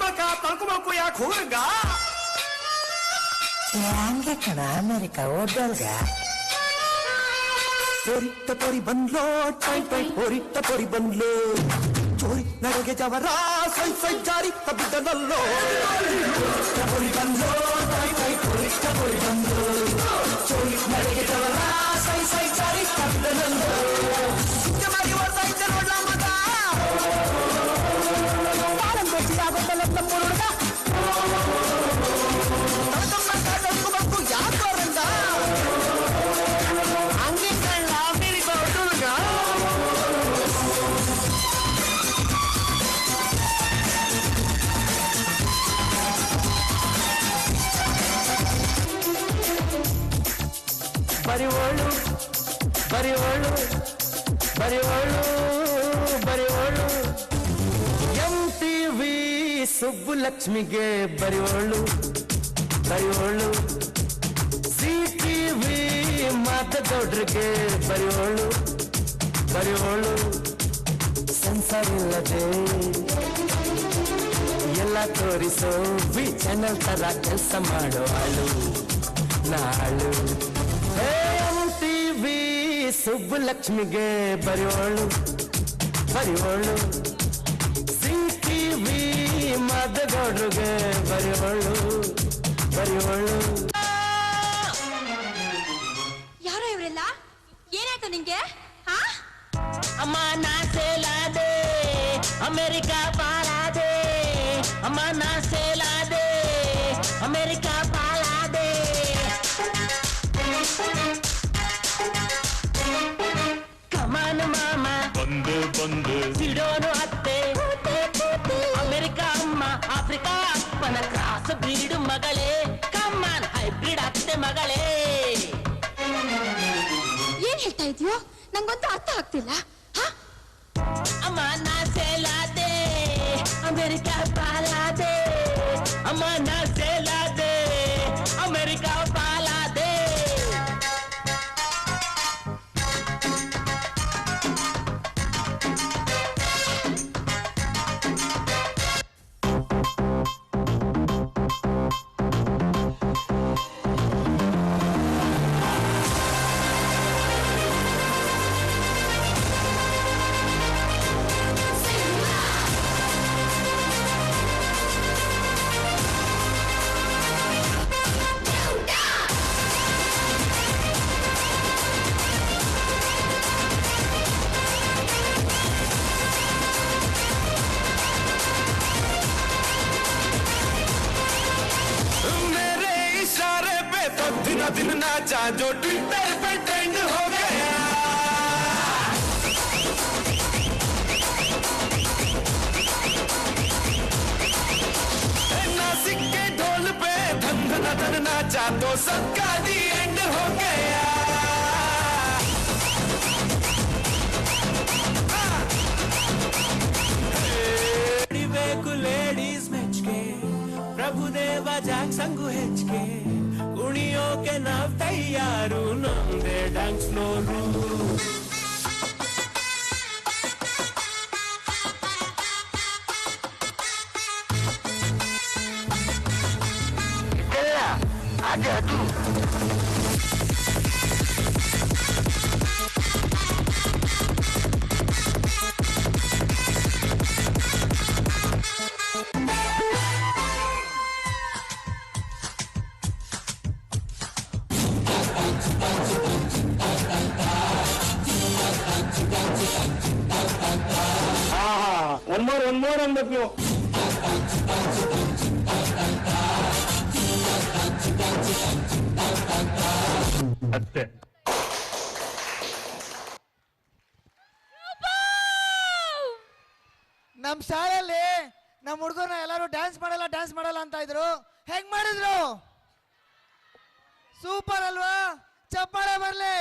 ತಳ್ಕೊಳಕ ತಳ್ಕೊಬೇಕು ಯಾಕೆ ಹುಡುಗ ಹಂಗೆ ಕಣ ಅಮೆರಿಕ ಓದಲ್ಗ ಪೊರಿತ್ತ ಪೊರಿ ಬಂದ್ಲೋ ಟೈ ಟೈ ಪೊರಿತ್ತ ಪೊರಿ ಬಂದ್ಲೋ ಚೋರಿ ನಡೆಗೆ ಜವರ ಸೈ ಸೈ ಜಾರಿ ತಬ್ಬಿದ್ದನಲ್ಲೋ ಪೊರಿ ಬಂದ್ಲೋ ಟೈ ಟೈ ಪೊರಿತ್ತ ಪೊರಿ ಬಂದ್ಲೋ ಚೋರಿ ನಡೆಗೆ ಜವರ ಸೈ ಸೈ ಜಾರಿ ತಬ್ಬಿದ್ದನಲ್ಲೋ ಮಾಡಿ ಓಡ್ತಾ ಇದ್ದೆ ನೋಡ್ಲ ಮಗ ತಾಳಂ ಬೆಚ್ಚಿದ ಆಗೋದಲ್ಲ ನಮ್ಮ ಹುಡುಗ ತಳ್ಕೊಬೇಕು ಯಾಕೋ ರಂಗ ಹಂಗೆ ಕಳ್ಳ ಅಮೆರಿಕ ಹುಡುಗ ಬರಿವೋಳು ಬರಿವೋಳು ಬರಿವೋಳು ಬರಿವೋಳು MTV ಸುಬ್ಬುಲಕ್ಷ್ಮಿಗೆ ಬರಿವೋಳು ಬರಿವೋಳು CTV ಮಾತದೊಡ್ರಿಗೆ ಬರಿವೋಳು ಬರಿವೋಳು ಸೆನ್ಸರ್ ಇಲ್ಲದೆ ಎಲ್ಲ ತೋರಿಸೋ ವಿ ಚಾನಲ್ ತರ ಕೆಲಸ ಮಾಡೋ ಆಳು ನಾಳು MTV ಸುಬ್ಬುಲಕ್ಷ್ಮಿಗೆ ಬರಿವೋಳು ಬರಿವೋಳು CTV ಮಾತದೊಡ್ರಿಗೆ ಬರಿವೋಳು ಬರಿವೋಳು ಏನಾಯ್ತು ನಿಂಗೆ ಅಮ್ಮ ನಾ ಸೇಲಾದೆ ಅಮೆರಿಕ ಪಾಲಾದೆ ಅಮ್ಮ ನಾ ಸೇಲಾದೆ ಅಮೆರಿಕ ಪಾಲಾದೆ ಕಮಾನ ಮಾಮ ಬಂದು ಬಂದು ಸಿಡೋನು ಅತ್ತೆ ಅಮೆರಿಕ ಅಮ್ಮ ಆಫ್ರಿಕಾ ಅಪ್ಪನ ಕ್ರಾಸ್ ಬ್ರೀಡ್ ಮಗಳೇ ಕಮ್ಮಾನ್ ಹೈಬ್ರಿಡ್ ಅತ್ತೆ ಮಗಳೇ ಏನ್ ಹೇಳ್ತಾ ಇದೀಯೋ ನಂಗಂತೂ ಅರ್ಥ ಆಗ್ತಿಲ್ಲ ಅಮ್ಮ ನಾ ಸೇಲಾದೆ ಅಮೆರಿಕ ಪಾಲಾದೆ ಅಮ್ಮ ನಾ ಸೇಲಾದೆ ಅಮೆರಿಕ ಪಾಲಾದೆ दिन नाचा जो ट्विटर पे ट्रेंड हो गया नासिक के ढोल पे धन धन धन नाचा तो सबका दी एंड हो गया लेडीज मैच के प्रभुदेव जाग संगु हेच के कुणियों के नाव तैयारू नंदे डांस फ्लोरू आजा तू one more ಅನ್ಬೇಕು ನೀವು ಅಷ್ಟೇ ನಮ್ ಶಾಲೆಯಲ್ಲಿ ನಮ್ಮ ಹುಡುಗರನ್ನ ಎಲ್ಲರೂ ಡ್ಯಾನ್ಸ್ ಮಾಡಲ್ಲ ಅಂತ ಇದ್ರು. ಹೆಂಗ್ ಮಾಡಿದ್ರು? ಸೂಪರ್ ಅಲ್ವಾ? ಚಪ್ಪಾಳೆ ಬರ್ಲಿ.